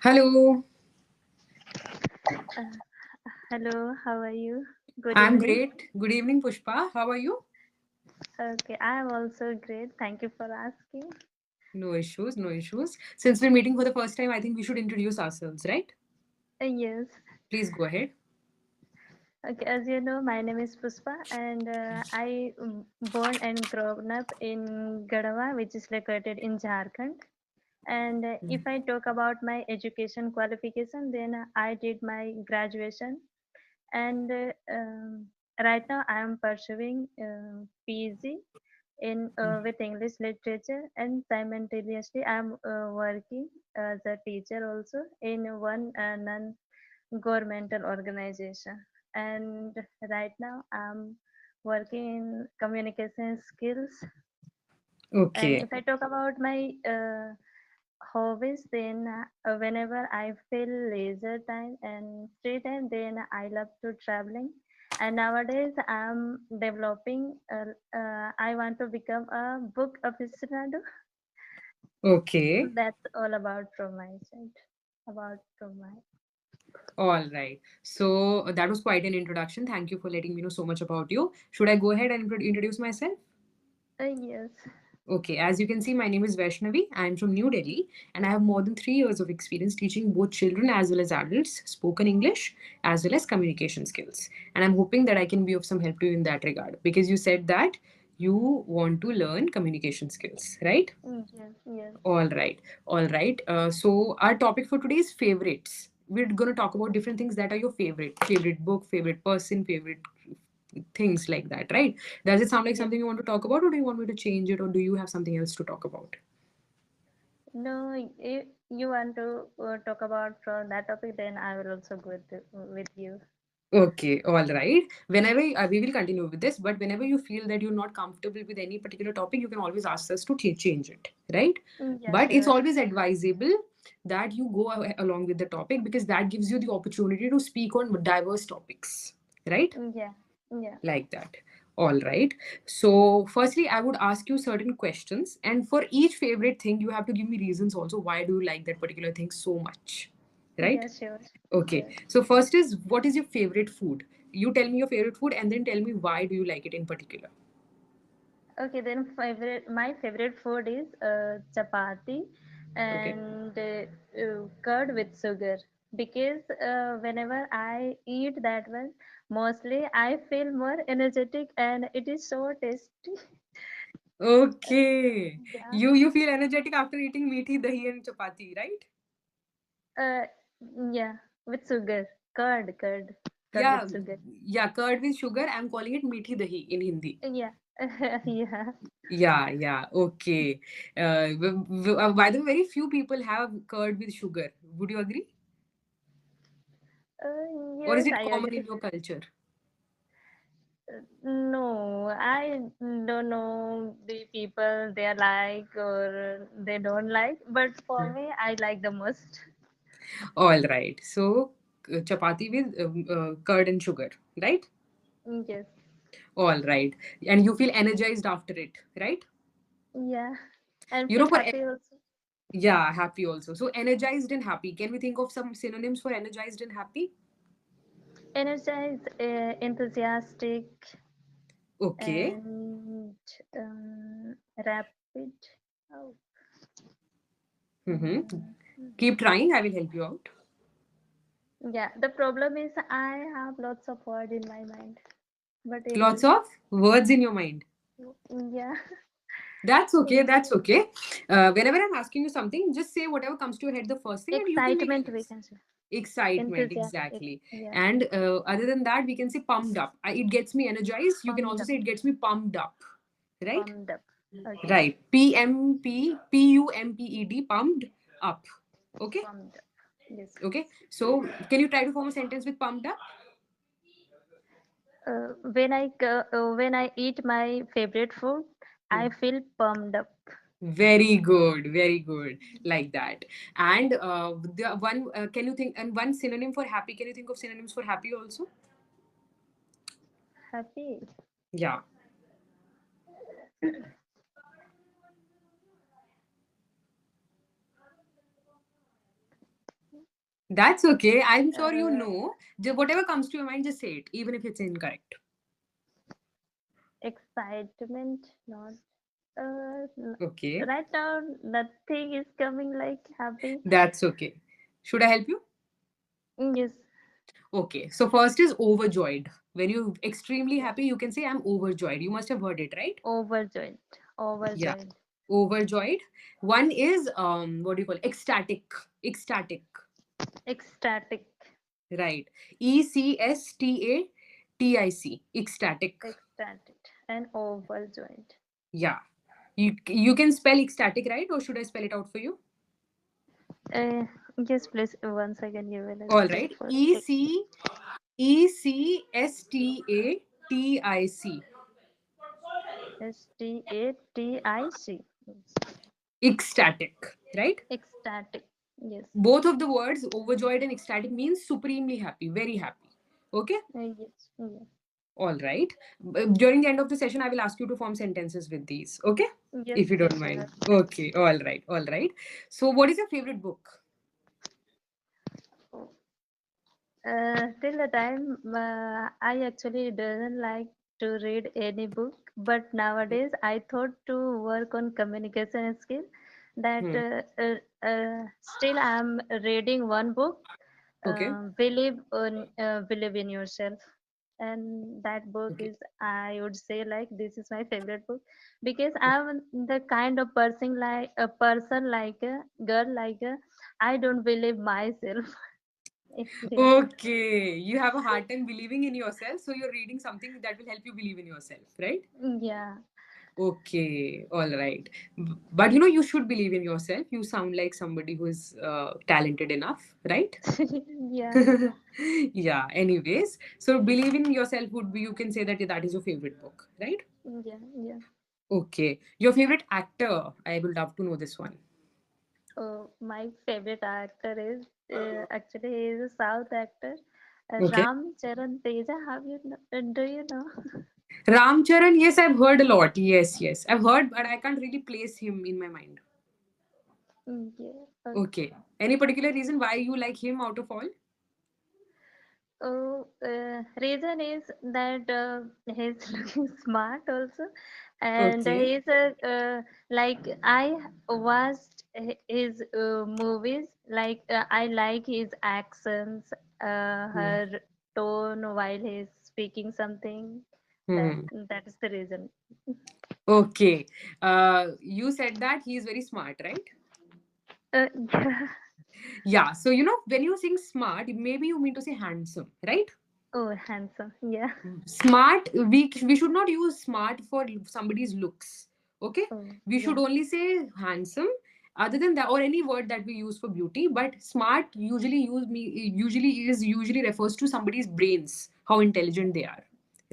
Hello, Uh, Hello, how are you? Good I'm evening. great. Good evening, Pushpa. How are you? Okay, I am also great. Thank you for asking. No issues, no issues. Since we're meeting for the first time, I think we should introduce ourselves, right? Yes. Please go ahead. Okay, as you know, my name is Puspa, and I born and grown up in Gadava, which is located in Jharkhand. And if I talk about my education qualification, then I did my graduation, and right now I am pursuing PG in with English literature, and simultaneously I'm working as a teacher also in one non-governmental organization. And right now I'm working in communication skills. And Okay. if I talk about my hobbies, then whenever I feel leisure time and free time, then I love to traveling. And nowadays I'm developing. I want to become a book aficionado. Okay. That's all about from my side. About from my All right. So that was quite an introduction. Thank you for letting me know so much about you. Should I go ahead and introduce myself? yes. Okay, as you can see, my name is Vaishnavi. I'm from New Delhi and I have more than 3 years of experience teaching both children as well as adults spoken English as well as communication skills. And I'm hoping that I can be of some help to you in that regard because you said that you want to learn communication skills, right? Yes. Yes. All right, all right. So our topic for today is favorites. We're going to talk about different things that are your favorite book, favorite person, favorite things like that, right? Does it sound like Yes. something you want to talk about, or do you want me to change it, or do you have something else to talk about? No, if you want to talk about from that topic, then I will also go with you. Okay, all right. Whenever we will continue with this, but whenever you feel that you're not comfortable with any particular topic, you can always ask us to change it, right? Yeah, But it's sure. always advisable that you go along with the topic because that gives you the opportunity to speak on diverse topics, right? Yeah. Yeah. Like that. All right. So, firstly, I would ask you certain questions, and for each favorite thing, you have to give me reasons also. Why do you like that particular thing so much? Right? Yeah, sure. Okay. Sure. So, first is what is your favorite food? You tell me your favorite food, and then tell me why do you like it in particular. Okay, then my favorite food is chapati Okay. and curd with sugar, because whenever I eat that one, mostly I feel more energetic and it is so tasty. Uh, Okay. yeah. You feel energetic after eating meathi, dahi, and chapati, right? Uh, yeah, with sugar, curd Yeah. with sugar. Yeah. Curd with sugar. I'm calling it meathi dahi in Hindi. Yeah, yeah. Yeah, yeah, okay. By the way, very few people have curd with sugar. Would you agree? Or is Yes, it I common in agree. your culture? No, I don't know the people they like or they don't like, but for me, I like the most. All right. So, chapati with curd and sugar, right? Yes, All right. And you feel energized after it, right? yeah, and You know, feel for happy also. yeah, happy also. So, energized and happy. Can we think of some synonyms for energized and happy? Energized, enthusiastic, Okay. and rapid. Oh, Mm-hmm. mm, Keep trying. I will help you out. yeah, the problem is I have lots of word in my mind, but Lots in of words in your mind. yeah, That's okay. in That's okay. Whenever I'm asking you something, just say whatever comes to your head the first thing, and you can make excitement we can say. excitement Enthusiastic, exactly. yeah, And other than that, we can say pumped up. It gets me energized. You can pumped also up, say it gets me pumped up. Right? pumped up. Okay, Right. Pumped pumped up. Okay. pumped up. Yes. Okay. So can you try to form a sentence with pumped up? When I eat my favorite food, Hmm. I feel pumped up. Very good, very good, like that. And the one, can you think, and one synonym for happy? Can you think of synonyms for happy also? Happy. Yeah. That's okay. I'm sure you Uh, know. Whatever comes to your mind, just say it, even if it's incorrect. excitement, not. Okay. Right now, nothing is coming like happy. That's okay. Should I help you? Yes, Okay. So first is overjoyed. When you're extremely yeah. happy, you can say I'm overjoyed. You must have heard it, right? Overjoyed, Yeah. overjoyed, Overjoyed. One is what do you call it? Ecstatic. Ecstatic. ecstatic, Right. Ecstatic. Ecstatic. ecstatic, and overjoyed. Yeah. You can spell ecstatic, right? Or should I spell it out for you? Uh, yes, please. One second, you will All spell right. for Ecstatic. Static. Ecstatic, right? Ecstatic. Yes. Both of the words, overjoyed and ecstatic, means supremely happy, very happy. Okay? Yes. Yes. All right. During the end of the session, I will ask you to form sentences with these. Okay? Yes. If you don't Sure. mind. Okay. All right. All right. So, what is your favorite book? Till the time I actually doesn't like to read any book, but nowadays I thought to work on communication skill. That Hmm. still I'm reading one book. Okay. Believe in yourself, and that book Okay. is, I would say, like, this is my favorite book, because I'm the kind of person like a girl, like a, I don't believe myself. Yeah. Okay. You have a hard time believing in yourself, so you're reading something that will help you believe in yourself, right? Yeah. Okay, all right. But you know, you should believe in yourself. You sound like somebody who is talented enough, right? Yeah. Yeah, anyways. So, believe in yourself would be, you can say that that is your favorite book, right? Yeah. Yeah. Okay. Your favorite actor? I would love to know this one. Oh, my favorite actor is, actually, he is a South actor, Okay. Ram Charan Teja. Have you do you know? Ram Charan, yes, I've heard a lot. Yes, yes. I've heard, but I can't really place him in my mind. Yeah. Okay. Any particular reason why you like him out of all? Oh, reason is that he's looking smart also, and Okay. he's a, like, I watched his movies. Like, I like his accents, Hmm. her tone while he's speaking something. That Hmm. that is the reason. Okay. You said that he is very smart, right? Yeah. Yeah. So, you know, when you sing smart, maybe you mean to say handsome, right? Oh, handsome. Yeah. Smart, we should not use smart for somebody's looks. Okay? Oh, We should yeah. only say handsome. Other than that, or any word that we use for beauty, but smart usually refers to somebody's brains, how intelligent they are,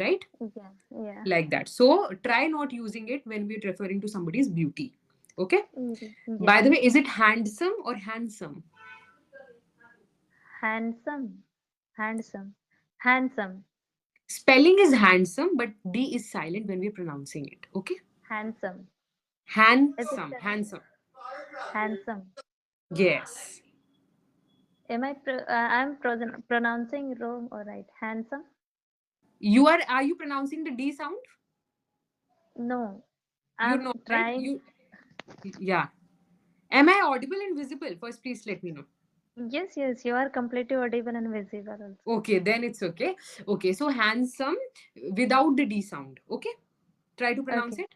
right? Yeah. Yeah. Like that. So try not using it when we're referring to somebody's beauty. Okay? Yeah. By the way, is it handsome or handsome? Handsome. Handsome. Handsome. Spelling is handsome, but D is silent when we're pronouncing it. Okay? Handsome. Is it Handsome. correct? Handsome. Handsome. Yes. I'm pronouncing wrong or right? Handsome? Are you pronouncing the D sound? No, You're I'm not, right? trying. Yeah. Am I audible and visible? First, please let me know. Yes, yes, you are completely audible and visible also. Okay, then it's okay. Okay, so handsome without the D sound. Okay? Try to pronounce Okay, it.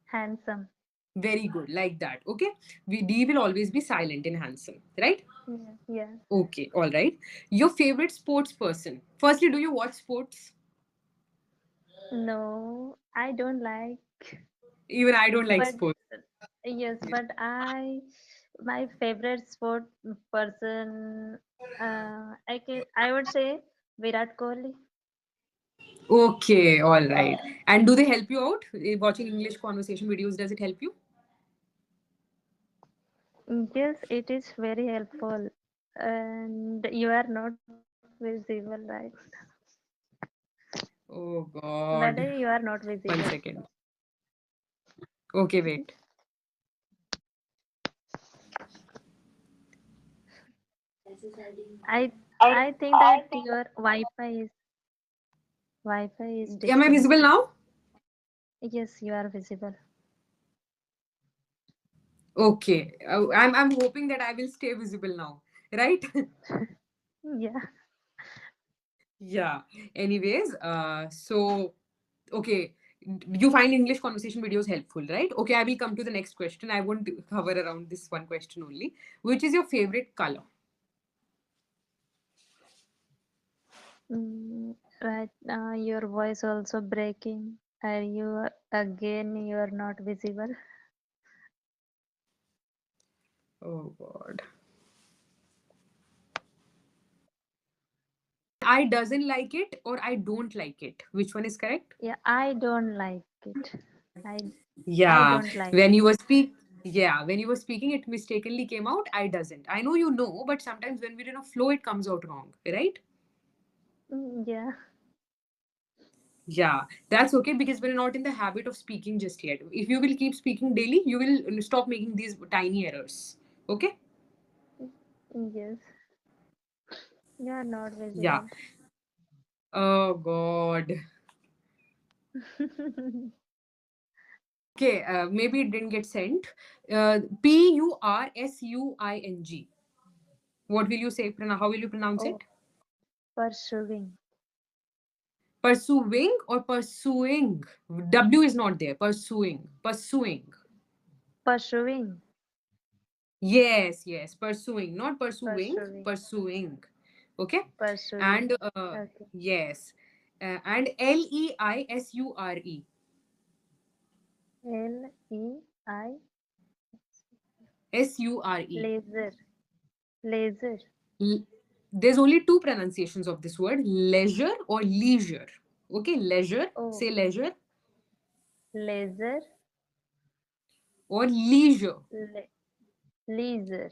handsome. Very good, like that. Okay, D will always be silent in handsome, right? Yeah, yeah. Okay, all right. Your favorite sports person. Firstly, do you watch sports? No, I don't like, Even I don't like but sports. yes, but my favorite sport person, I would say Virat Kohli. Okay, all right. And do they help you out? Watching English conversation videos, does it help you? Yes, it is very helpful, and you are not visible, right? Oh That day God. you are not visible. One second. Okay, wait. I I think that your Wi-Fi is Am I visible disconnected. now? Yes, you are visible. Okay. I'm hoping that I will stay visible now. Right? Yeah. Yeah. Anyways, so okay. You find English conversation videos helpful, right? Okay, I will come to the next question. I won't cover around this one question only. Which is your favorite color? Right. Your voice also breaking. Are you again? You are not visible. Oh God. I doesn't like it or I don't like it. Which one is correct? Yeah, I don't like it. I I Yeah. don't like When it. you were speak yeah, when you were speaking, it mistakenly came out. I doesn't. I know you know, but sometimes when we're in a flow, it comes out wrong, right? Yeah. Yeah, that's okay because we're not in the habit of speaking just yet. If you will keep speaking daily, you will stop making these tiny errors. Okay? Yes. You are not Yeah. visible. Oh God. Okay, maybe it didn't get sent. Pursuing. What will you say? How will you pronounce Oh, it? pursuing. Pursuing or pursuing? W is not there. Pursuing. Pursuing. Pursuing. Yes, yes. Pursuing. Not pursuing. Pursuing. Pursuing. Okay? Pursuing. And Okay. yes. And Leisure. Lei. Sure. Laser. Laser. There's only two pronunciations of this word, leisure or leisure. Okay, leisure, Oh, say leisure, laser. or leisure. Le Laser.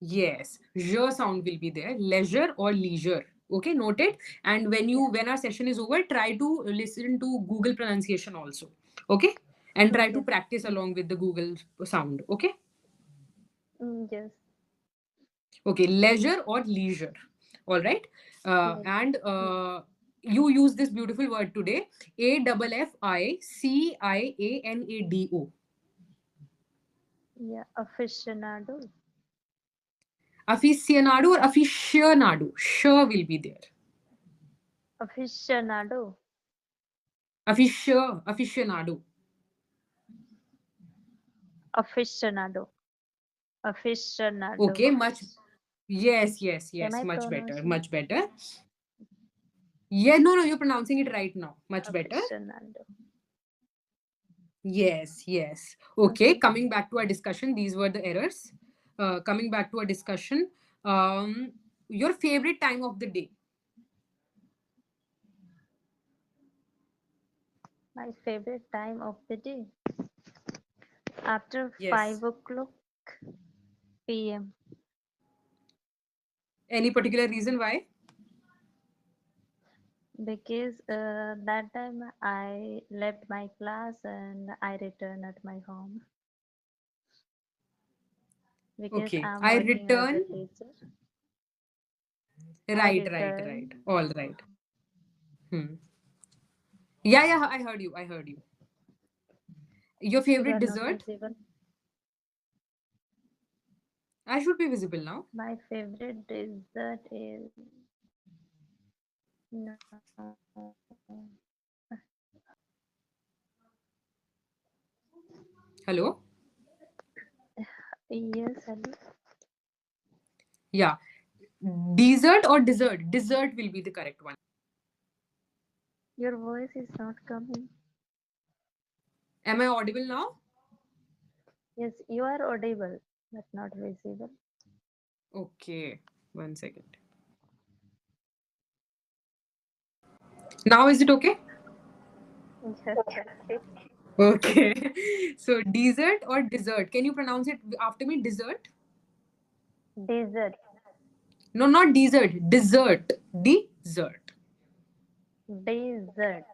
Yes, je sound will be there, leisure or leisure. Okay, noted. And Yeah. when our session is over, try to listen to Google pronunciation also. Okay, and try to Okay. practice along with the Google sound. Okay, Yes. okay, leisure or leisure. All right, and Yeah. you use this beautiful word today, Afficiado. Yeah. Aficionado. Aficionado or aficionado. Sure will be there. Aficionado. Aficionado. Aficionado. Aficionado. Okay, much. Yes, yes, Am yes. I Much better. pronouncing Much better. Yeah, no, no, you're pronouncing it right now. Much better. aficionado? Yes, yes. Okay, Okay. coming back to our discussion, these were the errors. Coming back to our discussion, your favorite time of the day. My favorite time of the day after Yes. 5 o'clock p.m. Any particular reason why? because that time I left my class and I return at my home because Okay, I'm I working as a return. teacher. I Right, right, right. return. All right. Hmm. Yeah, yeah, I heard you. I heard you. Your You favorite are not dessert? visible. I should be visible now. My favorite dessert is no. Hello? Yes, hello. Yeah. Dessert or dessert? Dessert will be the correct one. Your voice is not coming. Am I audible now? Yes, you are audible, but not visible. Okay. 1 second. Now is it okay? Yes, okay. Okay. So dessert or dessert? Can you pronounce it after me? Dessert? Dessert, No, not dessert. Dessert. Dessert. dessert,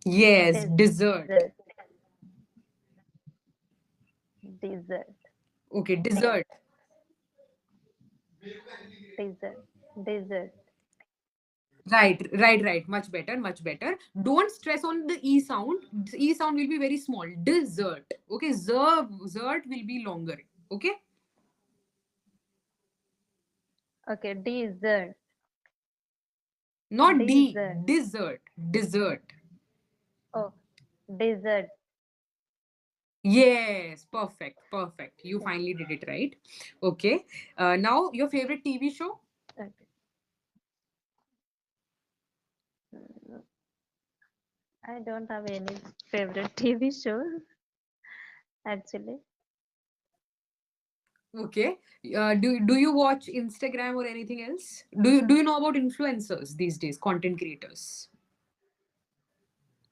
Yes, dessert. dessert, dessert. Okay, dessert. Desert. Desert. Right. Much better, much better. Don't stress on the E sound. The E sound will be very small. Dessert. Okay, zert will be longer. Okay, Okay, desert. not D. Desert. Dessert. Dessert. Oh, desert. Yes, perfect. You Yeah. finally did it right. Okay. Now your favorite TV show? Okay. Mm, I don't have any favorite TV show actually. Okay. Do you watch Instagram or anything else? Do you know about influencers these days, content creators?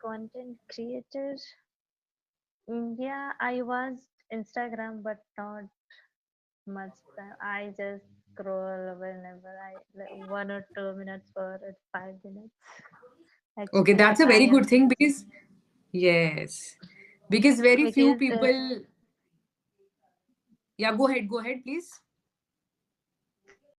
Content creator. Yeah, I was Instagram, but not much time. I just scroll whenever I like 1 or 2 minutes or 5 minutes. Okay, Actually, that's like a I very good am thing because yes, because very few because people. Yeah, go ahead, please.